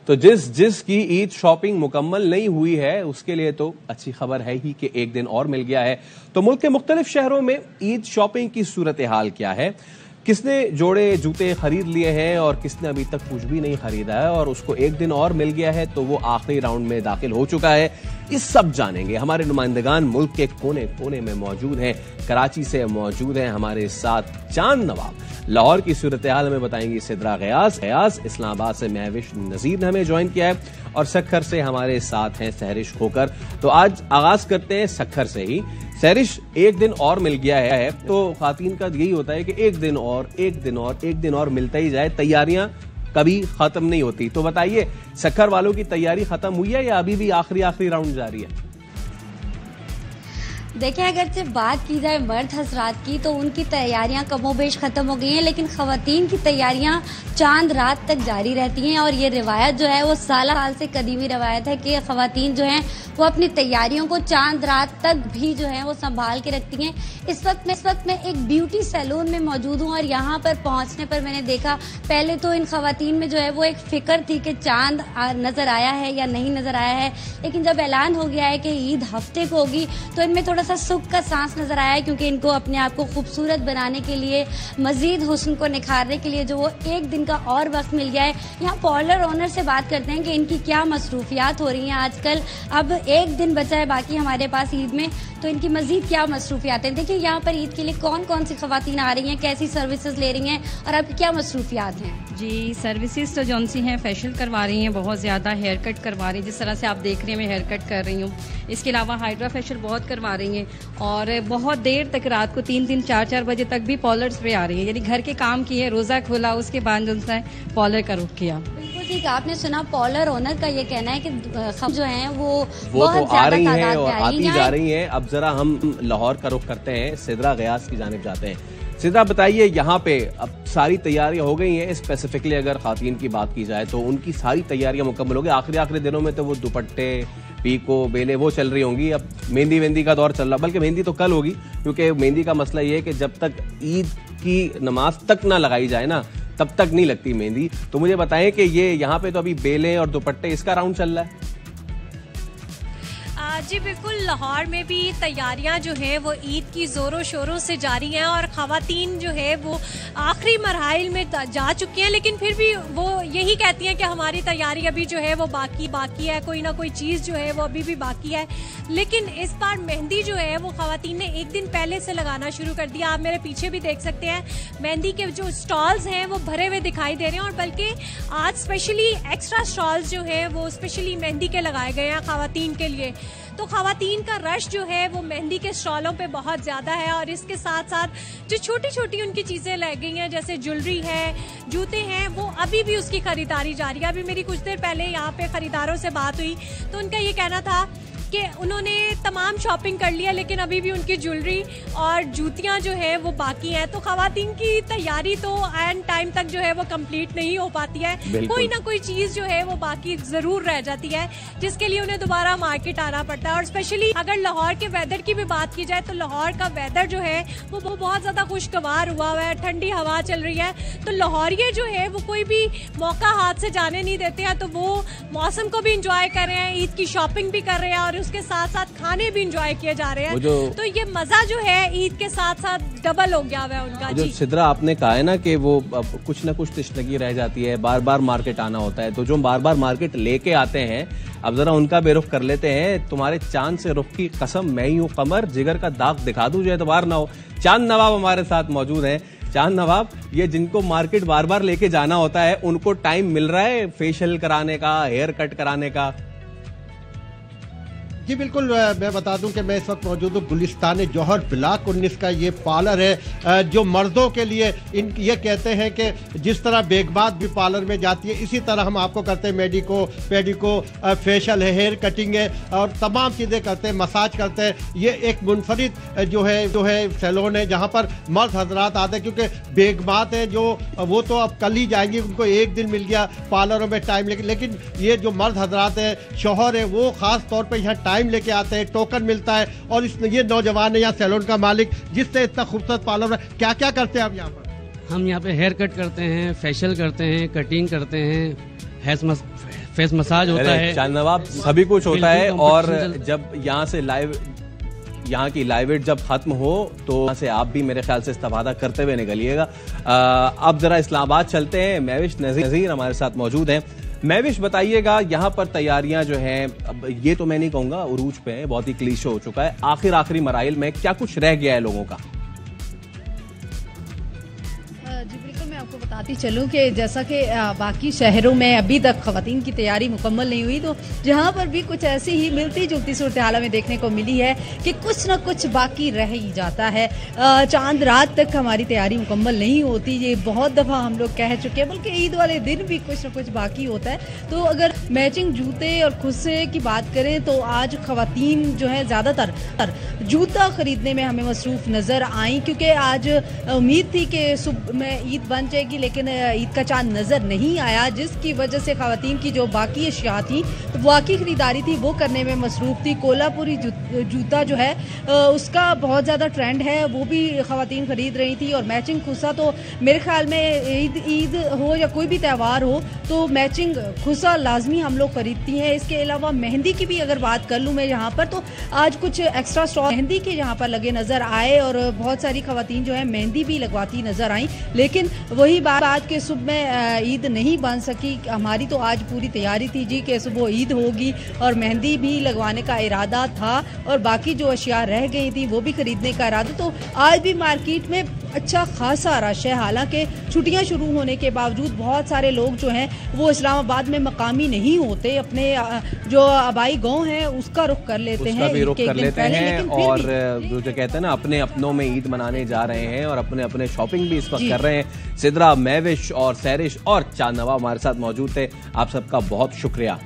तो जिसकी ईद शॉपिंग मुकम्मल नहीं हुई है उसके लिए तो अच्छी खबर है ही कि एक दिन और मिल गया है। तो मुल्क के मुख्तलिफ शहरों में ईद शॉपिंग की सूरत हाल क्या है, किसने जोड़े जूते खरीद लिए हैं और किसने अभी तक कुछ भी नहीं खरीदा है और उसको एक दिन और मिल गया है तो वो आखिरी राउंड में दाखिल हो चुका है, इस सब जानेंगे। हमारे नुमाइंदगान मुल्क के कोने कोने में मौजूद हैं। कराची से मौजूद हैं हमारे साथ चांद नवाब, लाहौर की सूरत हाल हमें बताएंगी सिद्रा गयास, इस्लामाबाद से महविश नजीर ने हमें ज्वाइन किया है और सखर से हमारे साथ हैं सहरिश खोकर। तो आज आगाज करते हैं सखर से ही। सहरिश, एक दिन और मिल गया है तो खातीन का यही होता है कि एक दिन और मिलता ही जाए, तैयारियां कभी खत्म नहीं होती। तो बताइए, सखर वालों की तैयारी खत्म हुई है या अभी भी आखिरी राउंड जारी है? देखिए, अगर सिर्फ बात की जाए मर्द हजरात की तो उनकी तैयारियां कमोबेश खत्म हो गई हैं, लेकिन खवातीन की तैयारियां चांद रात तक जारी रहती हैं। और ये रिवायत जो है वो साल से कदीमी रिवायत है कि खवातीन जो हैं वो अपनी तैयारियों को चांद रात तक भी जो है वो संभाल के रखती हैं। इस वक्त मैं एक ब्यूटी सैलून में मौजूद हूँ और यहाँ पर पहुँचने पर मैंने देखा, पहले तो इन खवातीन में जो है वो एक फिक्र थी कि चांद नजर आया है या नहीं नजर आया है, लेकिन जब ऐलान हो गया है कि ईद हफ्ते को होगी तो इनमें थोड़ा सा सुख का सांस नजर आया है, क्योंकि इनको अपने आप को खूबसूरत बनाने के लिए, मजीद हुस्न को निखारने के लिए जो वो एक दिन का और वक्त मिल गया है। यहाँ पार्लर ओनर से बात करते हैं कि इनकी क्या मसरूफियात हो रही हैं आजकल। अब एक दिन बचा है बाकी हमारे पास ईद में, तो इनकी मजीद क्या मसरूफियात हैं। देखिए, यहाँ पर ईद के लिए कौन कौन सी खवातीन आ रही हैं, कैसी सर्विसेज ले रही हैं और अब क्या मसरूफियात हैं? जी, सर्विसेज तो जौन सी हैं, फेशियल करवा रही हैं, बहुत ज़्यादा हेयर कट करवा रही हैं, जिस तरह से आप देख रहे हैं मैं हेयर कट कर रही हूँ। इसके अलावा हाइड्रा फेशियल बहुत करवा रही हैं और बहुत देर तक, रात को 3-3, 4-4 बजे तक भी पार्लर्स पे आ रही है। यानी घर के काम किए, रोज़ा खोला, उसके बाद जो है पार्लर का रुख किया। बिल्कुल ठीक, आपने सुना पार्लर ओनर का ये कहना है कि जो है वो बहुत तो आ रही हैं और आती जा रही हैं। अब जरा हम लाहौर का रुख करते हैं, सिद्रा गयास की जानिब जाते हैं। सिद्रा, बताइए, यहाँ पे अब सारी तैयारियां हो गई हैं। स्पेसिफिकली अगर खातीन की बात की जाए तो उनकी सारी तैयारियां मुकम्मल हो गई। आखिरी दिनों में तो वो दुपट्टे, पीको, बेले वो चल रही होंगी। अब मेहंदी का दौर चल रहा, बल्कि मेहंदी तो कल होगी, क्योंकि मेहंदी का मसला ये है कि जब तक ईद की नमाज तक ना लगाई जाए ना, तब तक नहीं लगती मेहंदी। तो मुझे बताएं कि ये यहाँ पे तो अभी बेले और दुपट्टे इसका राउंड चल रहा है। जी बिल्कुल, लाहौर में भी तैयारियां जो है वो ईद की ज़ोरों शोरों से जारी हैं और ख़वातीन जो है वो आखिरी मरहाइल में जा चुकी हैं, लेकिन फिर भी वो यही कहती हैं कि हमारी तैयारी अभी जो है वो बाकी है, कोई ना कोई चीज़ जो है वो अभी भी बाकी है। लेकिन इस बार मेहंदी जो है वो ख़वातीन ने एक दिन पहले से लगाना शुरू कर दिया। आप मेरे पीछे भी देख सकते हैं, मेहंदी के जो स्टॉल्स हैं वो भरे हुए दिखाई दे रहे हैं और बल्कि आज स्पेशली एक्स्ट्रा स्टॉल्स जो है वो स्पेशली मेहंदी के लगाए गए हैं ख़वातीन के लिए। तो ख़वातीन का रश जो है वो मेहंदी के स्टॉलों पे बहुत ज़्यादा है और इसके साथ साथ जो छोटी छोटी उनकी चीज़ें लग गई हैं, जैसे ज्वेलरी है, जूते हैं, वो अभी भी उसकी खरीदारी जारी है। अभी मेरी कुछ देर पहले यहाँ पे खरीदारों से बात हुई तो उनका ये कहना था कि उन्होंने तमाम शॉपिंग कर लिया, लेकिन अभी भी उनकी ज्वेलरी और जूतियां जो है वो बाकी हैं। तो ख़वातीन की तैयारी तो एंड टाइम तक जो है वो कंप्लीट नहीं हो पाती है, कोई ना कोई चीज़ जो है वो बाकी ज़रूर रह जाती है, जिसके लिए उन्हें दोबारा मार्केट आना पड़ता है। और स्पेशली अगर लाहौर के वेदर की भी बात की जाए तो लाहौर का वेदर जो है वो बहुत ज़्यादा खुशगवार हुआ है, ठंडी हवा चल रही है। तो लाहौरिये जो है वो कोई भी मौका हाथ से जाने नहीं देते हैं, तो वो मौसम को भी इंजॉय कर रहे हैं, ईद की शॉपिंग भी कर रहे हैं और उसके साथ साथ खाने भी इंजॉय किए जा रहे हैं। तो ये मजा जो है ईद के साथ साथ डबल हो गया है उनका। जो सिद्रा आपने कहा है ना कि वो कुछ ना कुछ तिश्नगी रह जाती है, बार बार मार्केट आना होता है, तो जो बार बार मार्केट लेके आते हैं, अब जरा उनका बेरुख कर लेते हैं। तुम्हारे चांद से रुख की कसम, मैं ही हूँ कमर, जिगर का दाग दिखा दूं जो एतबार ना हो। चांद नवाब हमारे साथ मौजूद हैं। चांद नवाब, ये जिनको मार्केट बार बार लेके जाना होता है उनको टाइम मिल रहा है फेशियल कराने का, हेयर कट कराने का? जी बिल्कुल, मैं बता दूं कि मैं इस वक्त मौजूद हूँ गुलिस्तान जौहर ब्लॉक 19 का। ये पार्लर है जो मर्दों के लिए ये कहते हैं कि जिस तरह बेगबात भी पार्लर में जाती है, इसी तरह हम आपको करते हैं मेडिको, पेडिको, फेशियल है, हेयर कटिंग है और तमाम चीज़ें करते हैं, मसाज करते हैं। ये एक मुनफरिद जो है सैलून है जहाँ पर मर्द हजरात आते हैं, क्योंकि बेगबात है जो वो तो अब कल ही जाएंगी, उनको एक दिन मिल गया पार्लरों में टाइम लेकिन ये जो मर्द हजरात है, शौहर है, वो ख़ास तौर पर यहाँ टाइम लेके आते हैं, टोकन मिलता है। और ये नौजवान है यहाँ सैलून का मालिक, जिससे इतना खूबसूरत पार्लर है। क्या करते हैं आप यहाँ पर? हम यहाँ पे हेयर कट करते हैं, फेशियल करते हैं, कटिंग करते हैं, फेस मसाज होता है। चांद नवाब, सभी कुछ होता है और जब यहाँ से यहाँ की लाइव इट जब खत्म हो तो यहाँ से आप भी मेरे ख्याल से इस्तेफादा करते हुए निकलिएगा। अब जरा इस्लामाबाद चलते हैं। महविश नजीर हमारे साथ मौजूद हैं। महविश, बताइएगा यहाँ पर तैयारियां जो हैं, अब ये तो मैं नहीं कहूंगा उरूज पे है, बहुत ही क्लीशे हो चुका है, आखिरी मराइल में क्या कुछ रह गया है लोगों का? जी बिल्कुल, मैं आपको बताती चलूं कि जैसा कि बाकी शहरों में अभी तक खवातीन की तैयारी मुकम्मल नहीं हुई, तो जहां पर भी कुछ ऐसी ही मिलती जुलती सूरत हाल में देखने को मिली है कि कुछ न कुछ बाकी रह ही जाता है। चांद रात तक हमारी तैयारी मुकम्मल नहीं होती, ये बहुत दफ़ा हम लोग कह चुके हैं, बल्कि ईद वाले दिन भी कुछ न कुछ बाकी होता है। तो अगर मैचिंग जूते और खुस्से की बात करें तो आज खवातीन जो है ज़्यादातर जूता खरीदने में हमें मसरूफ़ नज़र आई, क्योंकि आज उम्मीद थी कि सुबह में ईद बन जाएगी, लेकिन ईद का चांद नजर नहीं आया, जिसकी वजह से खवातीन की जो बाकी अशिया थी, बाकी खरीदारी थी, वो करने में मसरूफ थी। कोल्हापुरी जूता जो है उसका बहुत ज़्यादा ट्रेंड है, वो भी खवातीन खरीद रही थी। और मैचिंग खुस्सा तो मेरे ख्याल में ईद हो या कोई भी त्यौहार हो तो मैचिंग खुस्सा लाजमी हम लोग खरीदती हैं। इसके अलावा मेहंदी की भी अगर बात कर लूँ मैं यहाँ पर, तो आज कुछ एक्स्ट्रा स्टॉक मेहंदी के यहाँ पर लगे नजर आए और बहुत सारी खवातीन जो है मेहंदी भी लगवाती नजर आई। लेकिन वही बात कि सुबह में ईद नहीं बन सकी। हमारी तो आज पूरी तैयारी थी जी कि सुबह ईद होगी और मेहंदी भी लगवाने का इरादा था और बाकी जो अशिया रह गई थी वो भी खरीदने का इरादा। तो आज भी मार्केट में अच्छा खासा रश है, हालांकि छुट्टियां शुरू होने के बावजूद बहुत सारे लोग जो हैं वो इस्लामाबाद में मकामी नहीं होते, अपने जो आबाई गांव है उसका रुख कर लेते हैं, भी रुख कर लेते हैं और जो कहते हैं ना अपने अपनों में ईद मनाने जा रहे हैं और अपने अपने शॉपिंग भी इस वक्त कर रहे हैं। सिद्रा, महविश और सहरिश और चांद नवाब हमारे साथ मौजूद थे। आप सबका बहुत शुक्रिया।